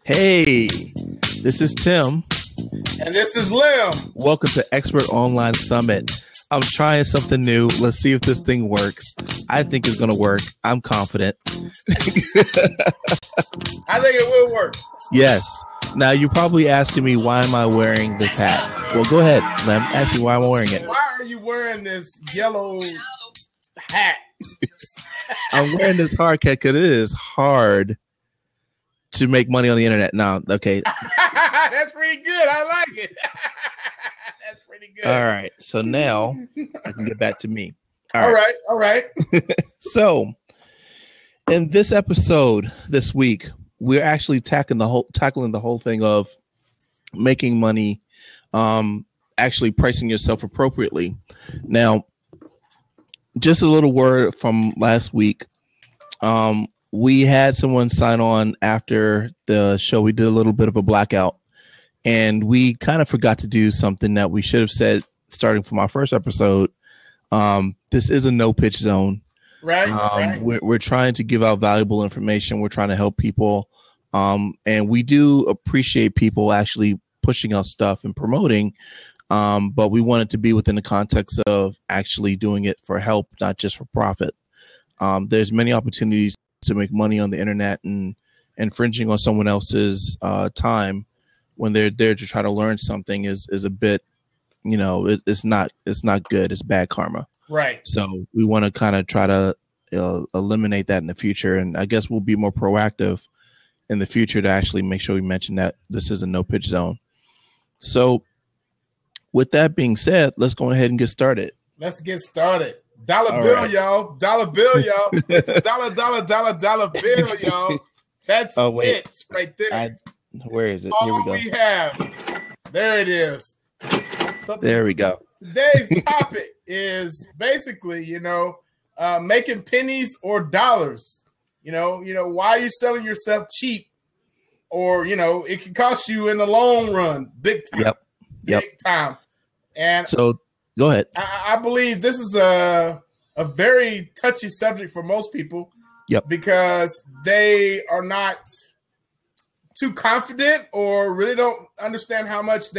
Hey, this is Tim. And this is Lim. Welcome to Expert Online Summit. I'm trying something new. Let's see if this thing works. I think it's going to work. I'm confident. I think it will work. Yes. Now, you're probably asking me, why am I wearing this hat? Well, go ahead. Lim. Ask me why I'm wearing it. Why are you wearing this yellow hat? I'm wearing this hard hat because it is hard to make money on the internet now. Okay. That's pretty good. I like it. That's pretty good. All right. So now I can get back to me. All right. So in this episode this week, we're actually tackling the whole thing of making money, actually pricing yourself appropriately. Now, just a little word from last week. We had someone sign on after the show. We did a little bit of a blackout, and we kind of forgot to do something that we should have said starting from our first episode. This is a no pitch zone. Right. We're trying to give out valuable information. We're trying to help people. And we do appreciate people actually pushing out stuff and promoting. But we want it to be within the context of actually doing it for help, not just for profit. There's many opportunities to make money on the internet, and infringing on someone else's time when they're there to try to learn something is a bit, it's not good. It's bad karma. Right. So we want to kind of try to eliminate that in the future. And I guess we'll be more proactive in the future to actually make sure we mention that this is a no pitch zone. So with that being said, let's go ahead and get started. Let's get started. Dollar bill, y'all. Dollar bill, y'all. It's a dollar bill, y'all. That's it right there. Where is it? All Here we go. We have. There it is. There we go. Today's topic is basically, making pennies or dollars. Why are you selling yourself cheap? Or, it can cost you in the long run, big time. Yep. Big time. And so go ahead. I believe this is a very touchy subject for most people. Yep. Because they are not too confident or really don't understand how much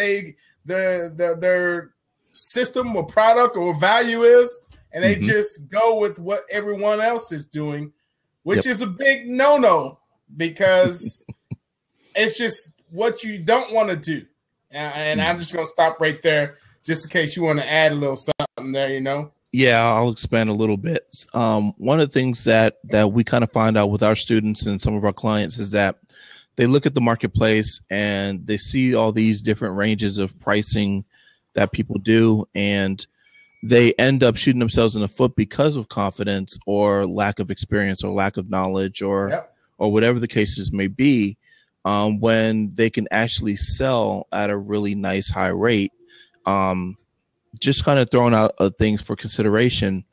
their system or product or value is, and they just go with what everyone else is doing, which is a big no-no because it's just what you don't want to do. And I'm just going to stop right there just in case you want to add a little something there, Yeah, I'll expand a little bit. One of the things that we kind of find out with our students and some of our clients is that they look at the marketplace and they see all these different ranges of pricing that people do, and they end up shooting themselves in the foot because of confidence or lack of experience or lack of knowledge or whatever the cases may be, when they can actually sell at a really nice high rate. Just kind of throwing out things for consideration.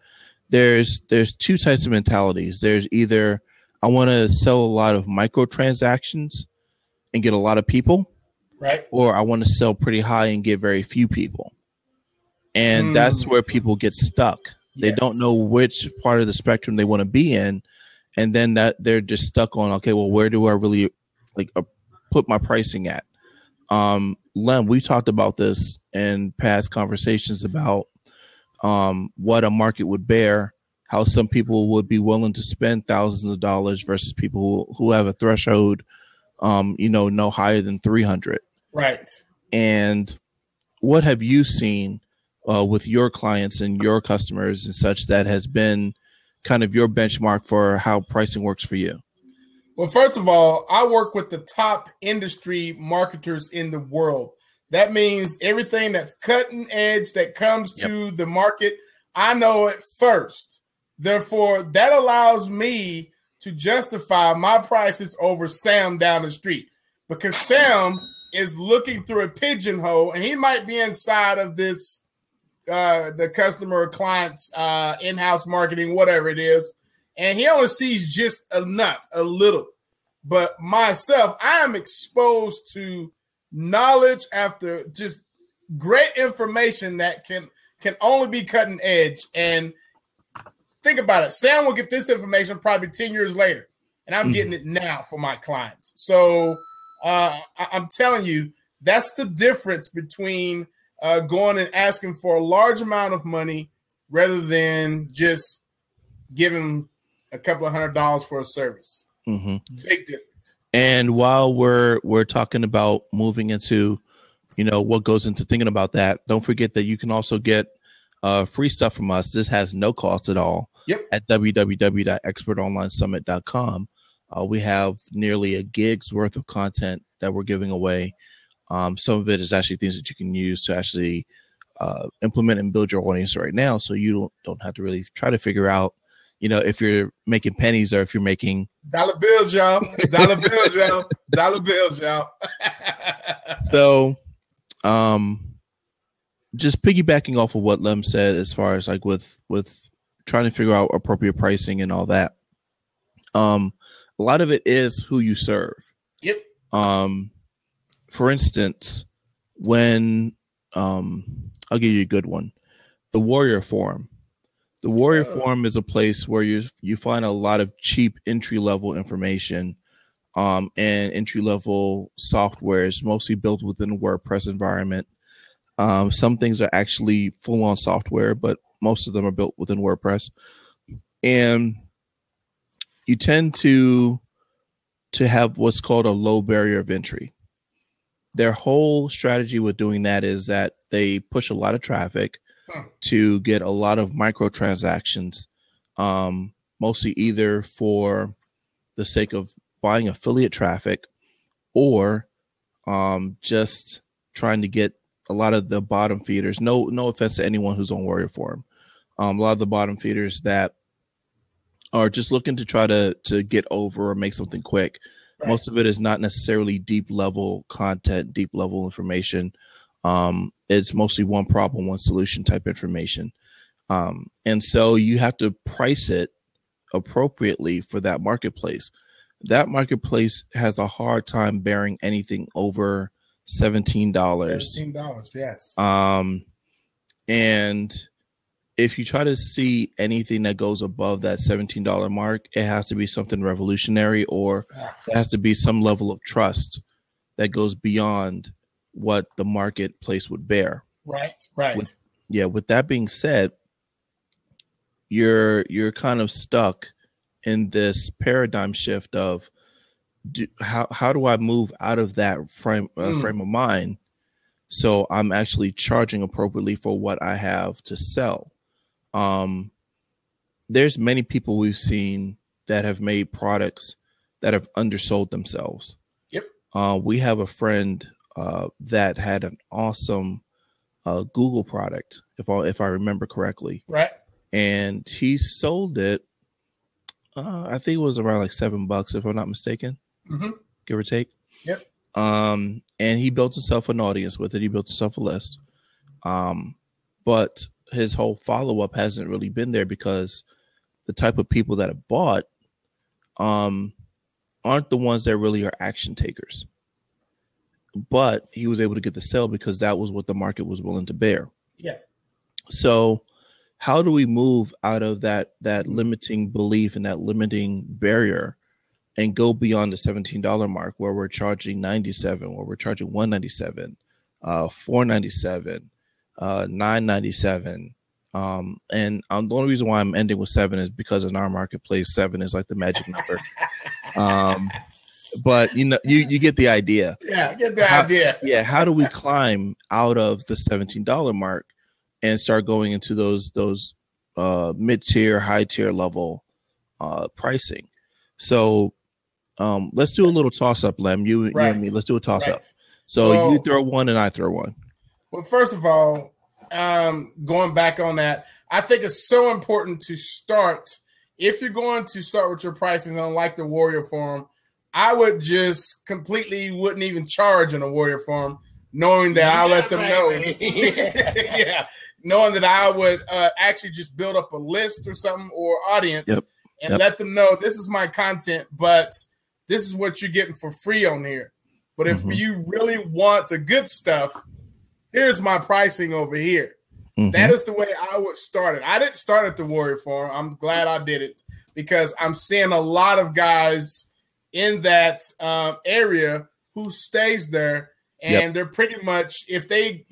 There's two types of mentalities. There's either I want to sell a lot of microtransactions and get a lot of people, right? Or I want to sell pretty high and get very few people. And that's where people get stuck. Yes. They don't know which part of the spectrum they want to be in. And then that they're just stuck on, okay, well, where do I really put my pricing at? Len, we talked about this in past conversations about what a market would bear, how some people would be willing to spend thousands of dollars versus people who have a threshold, no higher than 300. Right. And what have you seen with your clients and your customers and such that has been kind of your benchmark for how pricing works for you? Well, first of all, I work with the top industry marketers in the world. That means everything that's cutting edge that comes to the market, I know it first. Therefore, that allows me to justify my prices over Sam down the street, because Sam is looking through a pigeonhole and he might be inside of this, the customer or client's in-house marketing, whatever it is. And he only sees just enough, a little. But myself, I am exposed to knowledge after just great information that can only be cutting edge. And think about it. Sam will get this information probably 10 years later, and I'm getting it now for my clients. So I'm telling you, that's the difference between going and asking for a large amount of money rather than just giving a couple of $100 for a service. Mm-hmm. Big difference. And while we're talking about moving into, what goes into thinking about that, don't forget that you can also get free stuff from us. This has no cost at all. Yep. At www.expertonlinesummit.com. We have nearly a gig's worth of content that we're giving away. Some of it is actually things that you can use to actually implement and build your audience right now. So you don't have to really try to figure out, if you're making pennies or if you're making dollar bills, y'all. Dollar bills, y'all. Dollar bills, y'all. So, just piggybacking off of what Lem said, as far as like with trying to figure out appropriate pricing and all that. A lot of it is who you serve. Yep. For instance, when I'll give you a good one, the Warrior Forum. The Warrior Forum is a place where you find a lot of cheap entry level information, and entry level software is mostly built within a WordPress environment. Some things are actually full on software, but most of them are built within WordPress, and you tend to have what's called a low barrier of entry. Their whole strategy with doing that is that they push a lot of traffic to get a lot of microtransactions, mostly either for the sake of buying affiliate traffic or just trying to get a lot of the bottom feeders. No offense to anyone who's on Warrior Forum. A lot of the bottom feeders that are just looking to try to get over or make something quick. Right. Most of it is not necessarily deep level content, deep level information. It's mostly one problem, one solution type information. And so you have to price it appropriately for that marketplace. That marketplace has a hard time bearing anything over $17. $17, yes. And if you try to see anything that goes above that $17 mark, it has to be something revolutionary, or it has to be some level of trust that goes beyond what the marketplace would bear. Right. With that being said, you're kind of stuck in this paradigm shift of how do I move out of that frame of mind so I'm actually charging appropriately for what I have to sell. There's many people we've seen that have made products that have undersold themselves. Yep. We have a friend that had an awesome Google product, if I remember correctly. Right. And he sold it. I think it was around like $7, if I'm not mistaken, give or take. Yep. And he built himself an audience with it. He built himself a list. But his whole follow-up hasn't really been there because the type of people that have bought aren't the ones that really are action takers. But he was able to get the sale because that was what the market was willing to bear. Yeah. So how do we move out of that limiting belief and that limiting barrier and go beyond the $17 mark where we're charging $97, where we're charging $197, $497, $997? And the only reason why I'm ending with 7 is because in our marketplace, 7 is like the magic number. But you get the idea. Yeah, I get the idea. Yeah, how do we climb out of the $17 mark and start going into those mid-tier, high-tier level pricing? So let's do a little toss-up, Lem. You and me, let's do a toss-up. Right. So you throw one and I throw one. Well, first of all, going back on that, I think it's so important to start. If you're going to start with your pricing on like the Warrior Forum, I would just wouldn't even charge in a Warrior Forum, knowing that I'll let them know. Yeah, knowing that I would actually just build up a list or something or audience and let them know this is my content, but this is what you're getting for free on here. But if you really want the good stuff, here's my pricing over here. That is the way I would start it. I didn't start at the Warrior Forum. I'm glad I did it because I'm seeing a lot of guys in that area who stays there. And Yep. they're pretty much, if they,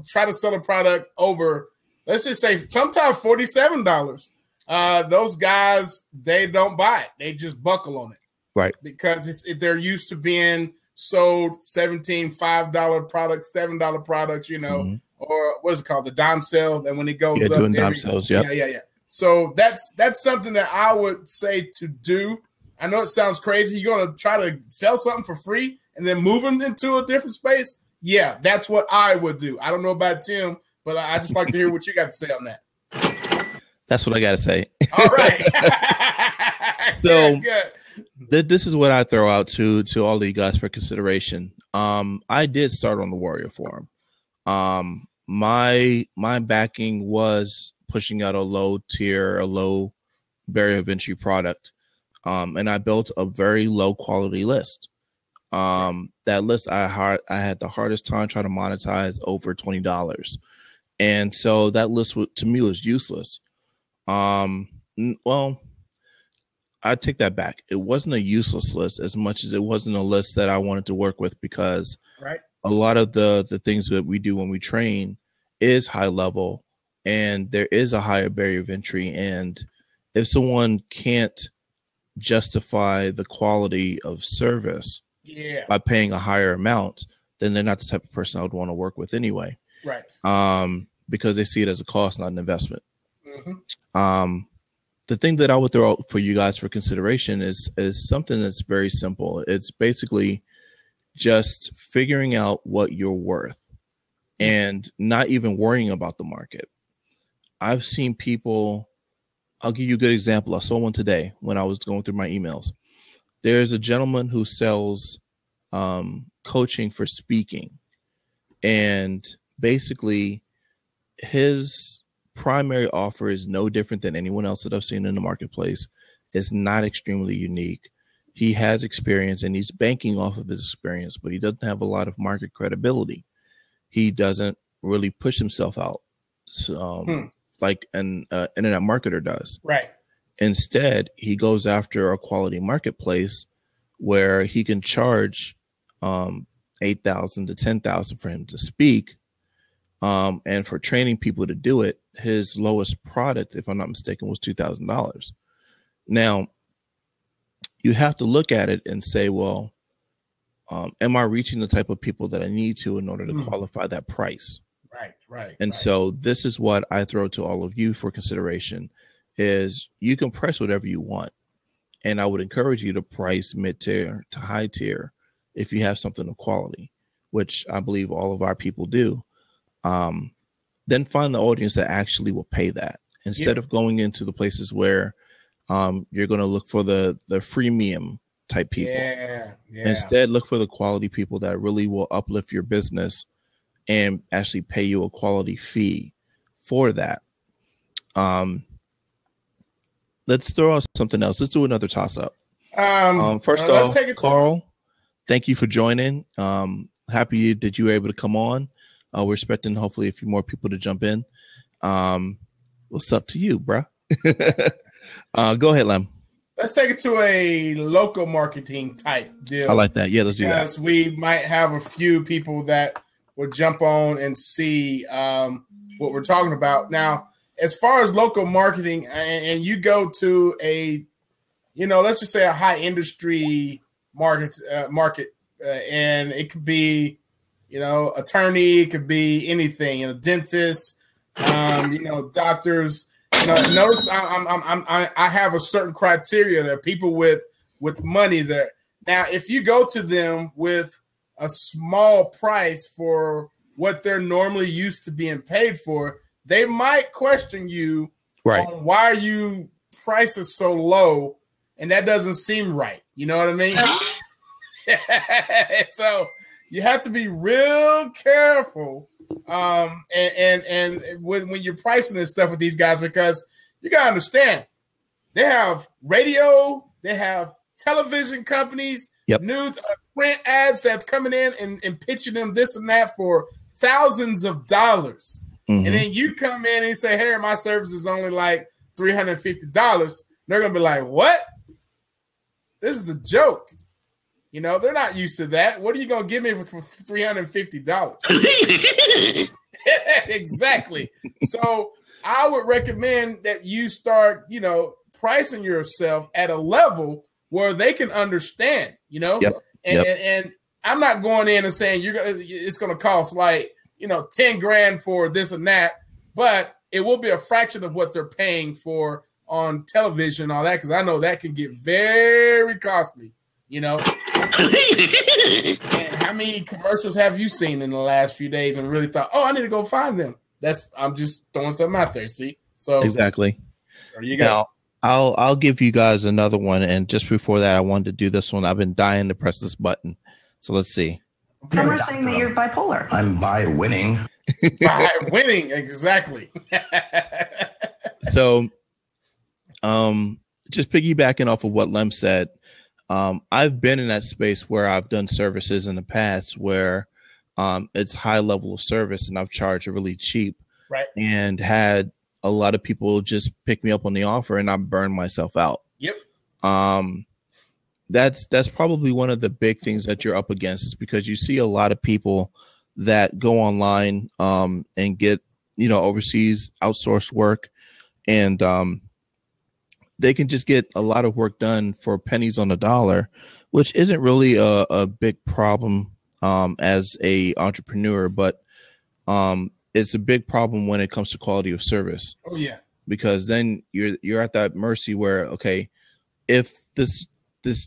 try to sell a product over, let's just say sometimes $47, those guys, they don't buy it. They just buckle on it. Right. Because they're used to being sold $17, $5 products, $7 products, or what is it called? The dime sale. And when it goes up. Doing dime sales. Yep. Yeah. So that's something that I would say to do. I know it sounds crazy. You're going to try to sell something for free and then move them into a different space? Yeah, that's what I would do. I don't know about Tim, but I just like to hear what you got to say on that. That's what I got to say. All right. So good. This is what I throw out to all of you guys for consideration. I did start on the Warrior Forum. My backing was pushing out a low barrier of entry product. And I built a very low quality list. That list I had the hardest time trying to monetize over $20. And so that list to me was useless. Well, I take that back. It wasn't a useless list as much as it wasn't a list that I wanted to work with, because a lot of the things that we do when we train is high level and there is a higher barrier of entry. And if someone can't justify the quality of service by paying a higher amount, then they're not the type of person I would want to work with anyway. Right. Because they see it as a cost, not an investment. Mm-hmm. The thing that I would throw out for you guys for consideration is something that's very simple. It's basically just figuring out what you're worth and not even worrying about the market. I've seen people, I'll give you a good example. I saw one today when I was going through my emails. There's a gentleman who sells coaching for speaking. And basically his primary offer is no different than anyone else that I've seen in the marketplace. It's not extremely unique. He has experience and he's banking off of his experience, but he doesn't have a lot of market credibility. He doesn't really push himself out like an internet marketer does. Right. Instead, he goes after a quality marketplace where he can charge $8,000 to $10,000 for him to speak. And for training people to do it, his lowest product, if I'm not mistaken, was $2,000. Now, you have to look at it and say, well, am I reaching the type of people that I need to in order to qualify that price? Right. And so this is what I throw to all of you for consideration is you can price whatever you want. And I would encourage you to price mid-tier to high tier if you have something of quality, which I believe all of our people do. Then find the audience that actually will pay that instead of going into the places where you're going to look for the freemium type people. Instead, look for the quality people that really will uplift your business and actually pay you a quality fee for that. Let's throw out something else. Let's do another toss up. First off, Carl, thank you for joining. Happy that you were able to come on. We're expecting hopefully a few more people to jump in. What's up to you, bro? Go ahead, Lem. Let's take it to a local marketing type deal. I like that. Yeah, let's do that. Because we might have a few people that will jump on and see what we're talking about. Now, as far as local marketing, and you go to a, let's just say a high industry market, and it could be, attorney, it could be anything, dentist, doctors. Notice I have a certain criteria there. People with money there. Now, if you go to them with a small price for what they're normally used to being paid for, they might question you on why you prices so low, and that doesn't seem right. You know what I mean? So you have to be real careful. And when you're pricing this stuff with these guys, because you gotta understand, they have radio, they have television companies, news, print ads that's coming in and pitching them this and that for thousands of dollars. Mm-hmm. And then you come in and you say, hey, my service is only like $350. They're gonna be like, what? This is a joke. You know, they're not used to that. What are you going to give me for $350? Exactly. So I would recommend that you start, you know, pricing yourself at a level where they can understand, you know, and I'm not going in and saying it's going to cost like, you know, 10 grand for this and that, but it will be a fraction of what they're paying for on television and all that, because I know that can get very costly, you know. And how many commercials have you seen in the last few days and really thought, oh, I need to go find them? I'm just throwing something out there, see? So exactly. There you go. Now, I'll give you guys another one, and just before that, I wanted to do this one. I've been dying to press this button, so let's see. Some are saying that you're bipolar. I'm by winning. By winning, exactly. So, just piggybacking off of what Lem said, I've been in that space where I've done services in the past where it's high level of service and I've charged really cheap, right? And had a lot of people just pick me up on the offer and I burned myself out. Yep. That's probably one of the big things that you're up against, is because you see a lot of people that go online and get, you know, overseas outsourced work, and they can just get a lot of work done for pennies on the dollar, which isn't really a big problem as a entrepreneur, but it's a big problem when it comes to quality of service. Oh yeah, because then you're at that mercy where, okay, if this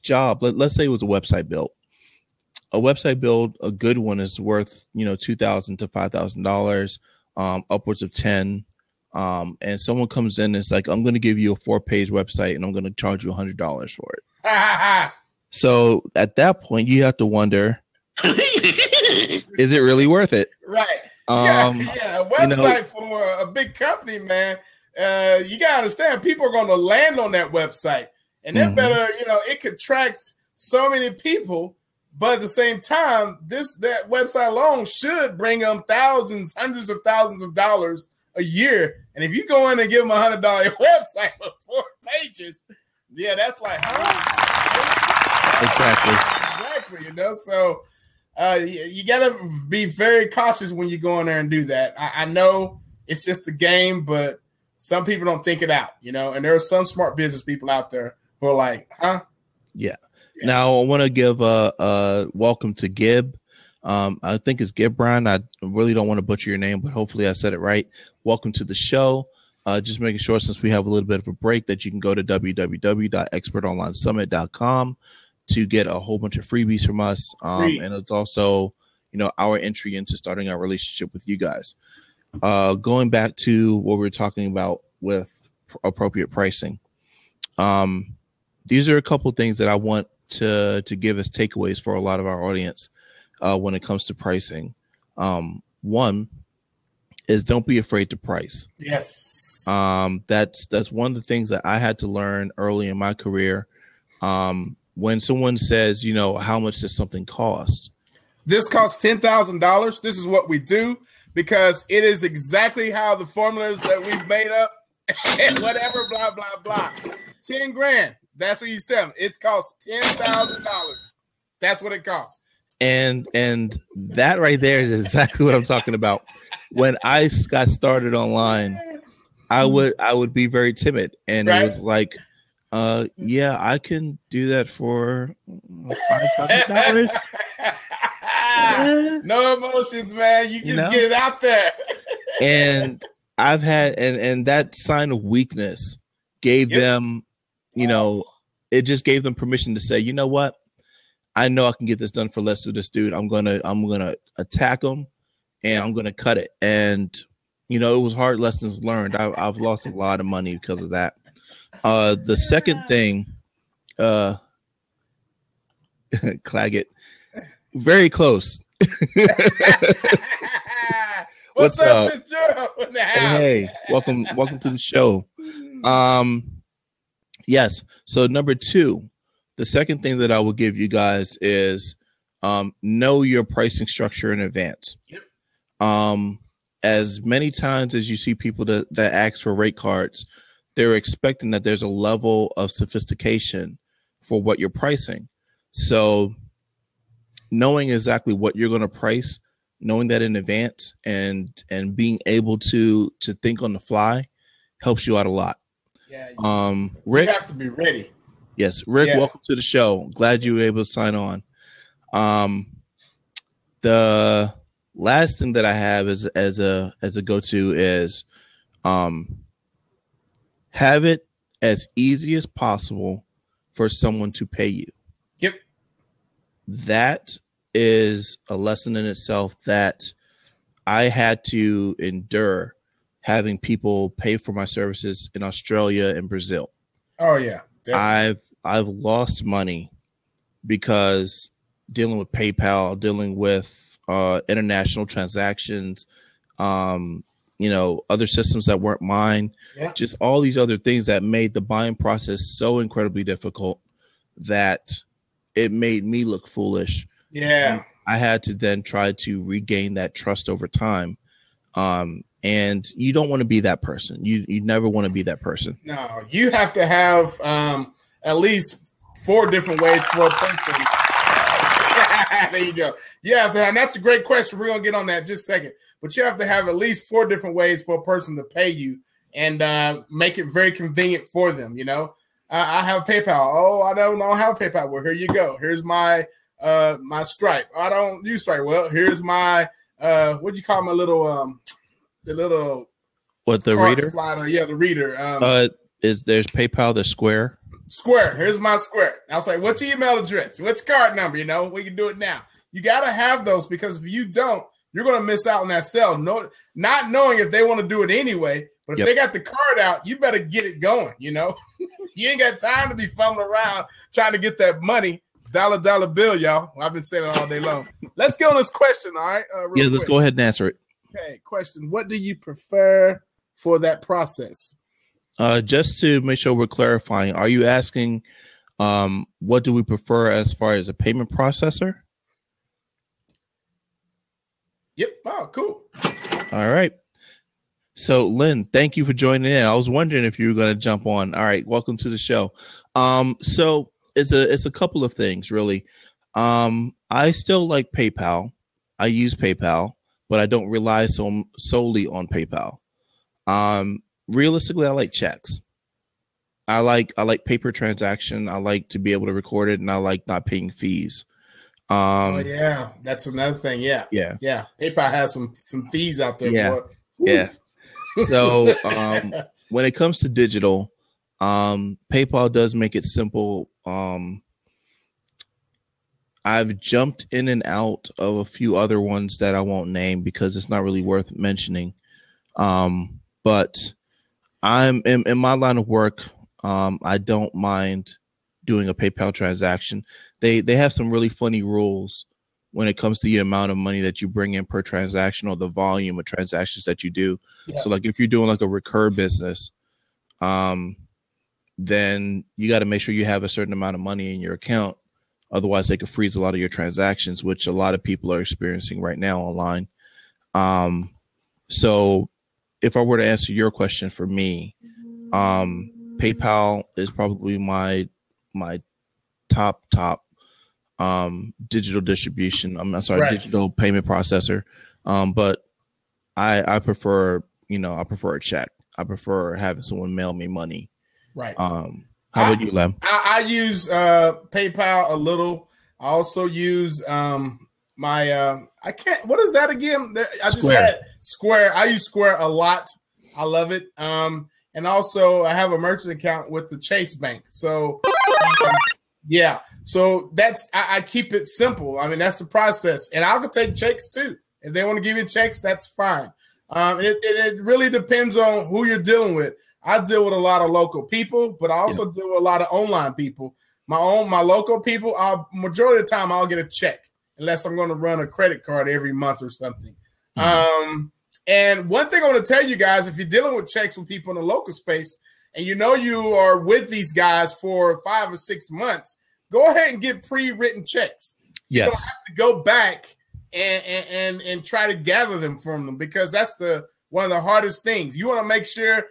job, let's say it was a website build. A website build, a good one, is worth, you know, $2,000 to $5,000, upwards of 10. And someone comes in and it's like, I'm going to give you a 4-page website and I'm going to charge you $100 for it. So at that point, you have to wonder, is it really worth it? Right. A website for a big company, man. You got to understand, people are going to land on that website. And they're better, you know, it could attract so many people, but at the same time, that website alone should bring them thousands, hundreds of thousands of dollars a year. And if you go in and give them $100 website for 4 pages, yeah, that's like, Exactly. You know, so you got to be very cautious when you go in there and do that. I know it's just a game, but some people don't think it out, you know, and there are some smart business people out there who are like, huh? Yeah. Now I want to give a welcome to Gib. I think it's Gib Brian. I really don't want to butcher your name, but hopefully I said it right. Welcome to the show. Just making sure, since we have a little bit of a break, that you can go to www.expertonlinesummit.com to get a whole bunch of freebies from us. And it's also, you know, our entry into starting our relationship with you guys. Going back to what we were talking about with appropriate pricing. These are a couple of things that I want to give as takeaways for a lot of our audience when it comes to pricing. One is, don't be afraid to price. Yes. That's one of the things that I had to learn early in my career. When someone says, you know, how much does something cost? This costs $10,000. This is what we do, because it is exactly how the formulas that we've made up and whatever, blah, blah, blah. 10 grand. That's what he's telling. It costs $10,000. That's what it costs. And that right there is exactly what I'm talking about. When I got started online, I would be very timid, and It was like, yeah, I can do that for $500. No emotions, man. You just get it out there. And I've had, and that sign of weakness gave them, you know, it just gave them permission to say, you know what? I know I can get this done for less with this dude. I'm gonna attack him, and I'm gonna cut it. And you know, it was hard lessons learned. I've lost a lot of money because of that. The second thing, Claggett, very close. What's up, Mr. Joe? Hey, welcome to the show. Yes. So number 2, the second thing that I will give you guys is know your pricing structure in advance. Yep. As many times as you see people that ask for rate cards, they're expecting that there's a level of sophistication for what you're pricing. So knowing exactly what you're going to price, knowing that in advance, and being able to think on the fly helps you out a lot. Yeah, Rick, you have to be ready. Yes, Rick, welcome to the show. Glad you were able to sign on. The last thing that I have is as a go-to is have it as easy as possible for someone to pay you. Yep. That is a lesson in itself that I had to endure, having people pay for my services in Australia and Brazil. Oh yeah. Definitely. I've lost money because dealing with PayPal, dealing with international transactions, other systems that weren't mine, just all these other things that made the buying process so incredibly difficult that it made me look foolish. Yeah. And I had to then try to regain that trust over time. And you don't want to be that person. You never want to be that person. No, you have to have at least 4 different ways for a person. There you go. You have to have, and that's a great question. We're going to get on that in just a second. But you have to have at least 4 different ways for a person to pay you and make it very convenient for them. I have PayPal. Oh, I don't have PayPal. Well, here you go. Here's my my Stripe. I don't use Stripe. Well, here's my what do you call my little the little reader slider? Yeah, the reader. There's PayPal, there's Square. Square. Here's my Square. I was like, what's your email address? What's your card number? We can do it now. You got to have those because if you don't, you're going to miss out on that sale. No, not knowing if they want to do it anyway. But if they got the card out, you better get it going. You ain't got time to be fumbling around trying to get that money. Dollar bill, y'all. I've been saying it all day long. Let's get on this question, all right? Let's go ahead and answer it. Okay, question. What do you prefer for that process? Just to make sure we're clarifying, are you asking what do we prefer as far as a payment processor? Yep. Oh, cool. All right. So, Lynn, thank you for joining in. I was wondering if you were going to jump on. All right. Welcome to the show. So it's a couple of things, really. I still like PayPal. I use PayPal, but I don't rely solely on PayPal. Realistically, I like checks. I like paper transaction. I like to be able to record it, and I like not paying fees. Oh yeah, that's another thing. Yeah. PayPal has some fees out there. Yeah, yeah. So when it comes to digital, PayPal does make it simple. I've jumped in and out of a few other ones that I won't name because it's not really worth mentioning. But I'm in my line of work. I don't mind doing a PayPal transaction. They have some really funny rules when it comes to the amount of money that you bring in per transaction or the volume of transactions that you do. Yeah. So like if you're doing like a recur business, then you got to make sure you have a certain amount of money in your account. Otherwise, they could freeze a lot of your transactions, which a lot of people are experiencing right now online. So if I were to answer your question for me, PayPal is probably my top digital distribution. I'm sorry, right. Digital payment processor. But I prefer, I prefer a check. I prefer having someone mail me money. Right. How about you, Lem? I use PayPal a little. I also use my I can't. What is that again? I just had Square. I use Square a lot. I love it. And also I have a merchant account with the Chase Bank. So yeah. So that's I keep it simple. I mean, that's the process. And I could take checks too. If they want to give you checks, that's fine. It really depends on who you're dealing with. I deal with a lot of local people, but I also deal with a lot of online people. My local people, majority of the time I'll get a check unless I'm going to run a credit card every month or something. Mm-hmm. And one thing I want to tell you guys, if you're dealing with checks with people in the local space and you are with these guys for 5 or 6 months, go ahead and get pre-written checks. Yes. You don't have to go back and try to gather them from them because that's one of the hardest things. You want to make sure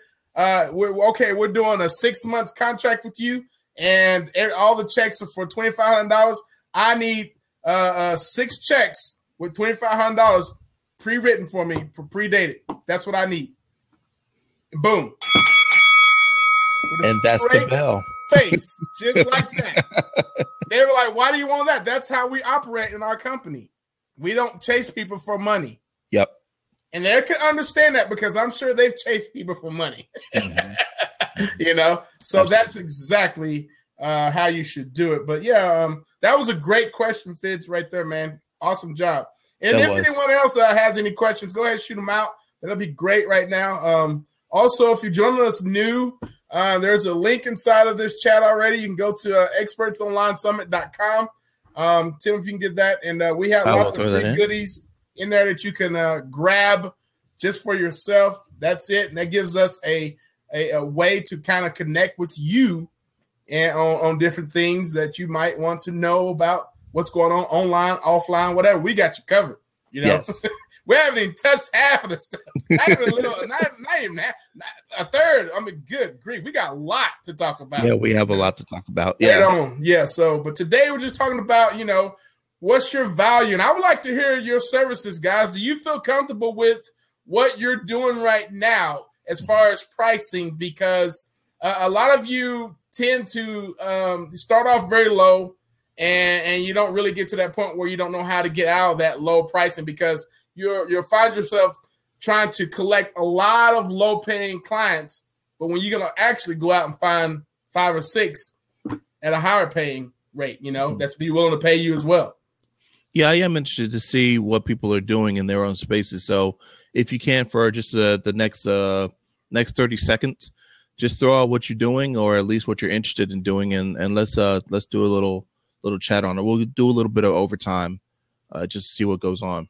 we're doing a 6 months contract with you and all the checks are for $2,500. I need 6 checks with $2,500 pre-written for me for pre-dated. That's what I need. Boom. And that's the bell. Face, just like that. They were like, why do you want that? That's how we operate in our company. We don't chase people for money. Yep. And they can understand that because I'm sure they've chased people for money. Mm-hmm. You know? So that's exactly how you should do it. But yeah, that was a great question, Fitz, right there, man. Awesome job. And if anyone else has any questions, go ahead and shoot them out. That'll be great right now. Also, if you're joining us new, there's a link inside of this chat already. You can go to expertsonlinesummit.com. Tim, if you can get that. And we have lots of free goodies in there that you can grab just for yourself. That's it. And that gives us a way to kind of connect with you and on different things that you might want to know about what's going on online, offline, whatever. We got you covered. You know, yes. We haven't even touched half of the stuff. Not even a third. I mean, good grief. We got a lot to talk about. Yeah, we have a lot to talk about. Yeah. Right on. Yeah. So, but today we're just talking about, you know, what's your value? And I would like to hear your services, guys. Do you feel comfortable with what you're doing right now as far as pricing? Because a lot of you tend to start off very low and you don't really get to that point where you don't know how to get out of that low pricing because you'll find yourself trying to collect a lot of low-paying clients, but when you're going to actually go out and find 5 or 6 at a higher paying rate, you know, that's be willing to pay you as well. Yeah, I am interested to see what people are doing in their own spaces. So if you can, for just the next 30 seconds, just throw out what you're doing or at least what you're interested in doing, and let's do a little chat on it. We'll do a little bit of overtime just to see what goes on.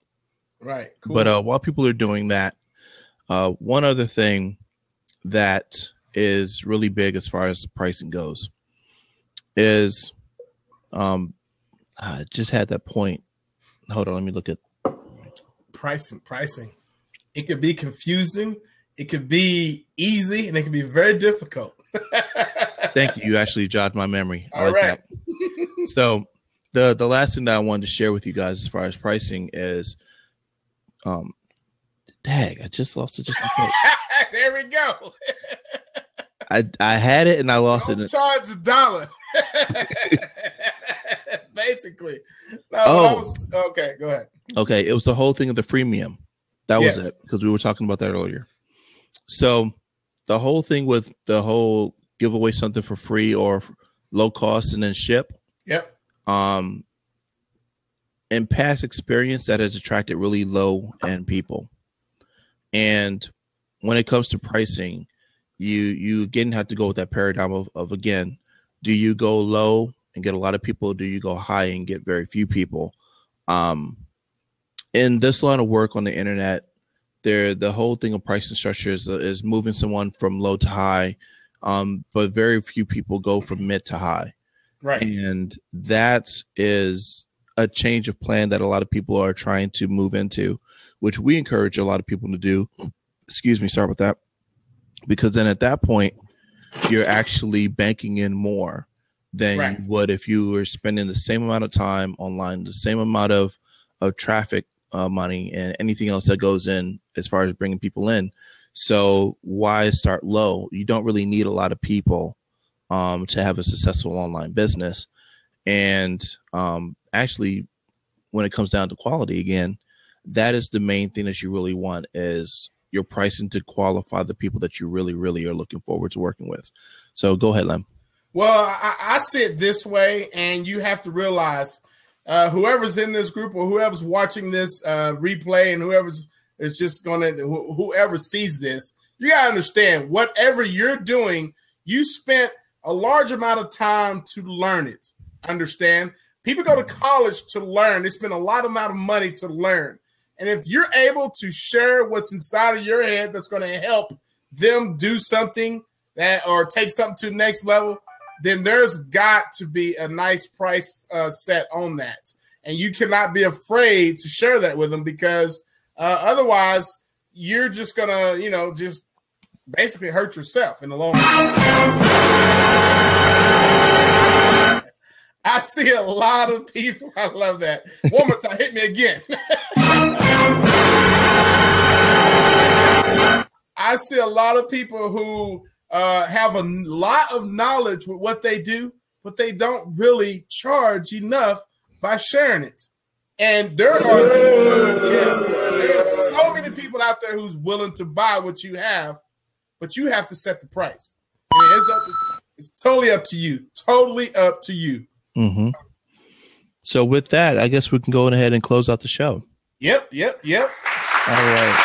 Right. Cool. But while people are doing that, one other thing that is really big as far as the pricing goes is I just had that point. Hold on, let me look at pricing. It could be confusing, it could be easy, and it can be very difficult. Thank you. You actually jogged my memory. All right. That. So the last thing that I wanted to share with you guys as far as pricing is dang, I just lost it just in case. There we go. I had it and I lost it. Charge $1. Basically. No, okay, go ahead. Okay, it was the whole thing of the freemium. That was it, because we were talking about that earlier. So the whole thing with the whole give away something for free or low cost and then ship. Yep. In past experience, that has attracted really low end people. And when it comes to pricing, you again have to go with that paradigm of again, do you go low and get a lot of people? Or do you go high and get very few people? In this line of work on the internet, the whole thing of pricing structure is moving someone from low to high, but very few people go from mid to high. Right. And that is a change of plan that a lot of people are trying to move into, which we encourage a lot of people to do. Excuse me, sorry about that. Because then at that point, you're actually banking in more than you would if you were spending the same amount of time online, the same amount of traffic money and anything else that goes in as far as bringing people in. So why start low? You don't really need a lot of people to have a successful online business. And actually, when it comes down to quality, again, that is the main thing that you really want is your pricing to qualify the people that you really, really are looking forward to working with. So go ahead, Lem. Well, I see it this way, and you have to realize whoever's in this group or whoever's watching this replay and whoever's is just whoever sees this, you got to understand whatever you're doing, you spent a large amount of time to learn it. Understand? People go to college to learn. They spend a lot amount of money to learn. And if you're able to share what's inside of your head that's going to help them do something or take something to the next level, then there's got to be a nice price set on that. And you cannot be afraid to share that with them because otherwise you're just going to, just basically hurt yourself in the long run. I see a lot of people. I love that. One more time, hit me again. I see a lot of people who have a lot of knowledge with what they do, but they don't really charge enough by sharing it. And there's so many people out there who's willing to buy what you have, but you have to set the price. I mean, it's totally up to you. Totally up to you. Mm-hmm. So with that, I guess we can go ahead and close out the show. Yep. All right.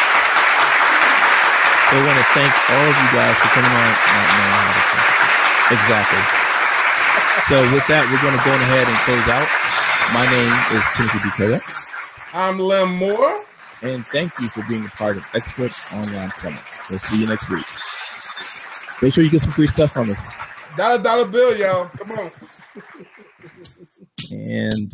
So I want to thank all of you guys for coming on. Exactly. So with that, we're going to go ahead and close out. My name is Timothy Buchanan. I'm Lem Moore. And thank you for being a part of Experts Online Summit. We'll see you next week. Make sure you get some free stuff from us. $1 bill, y'all. Come on. And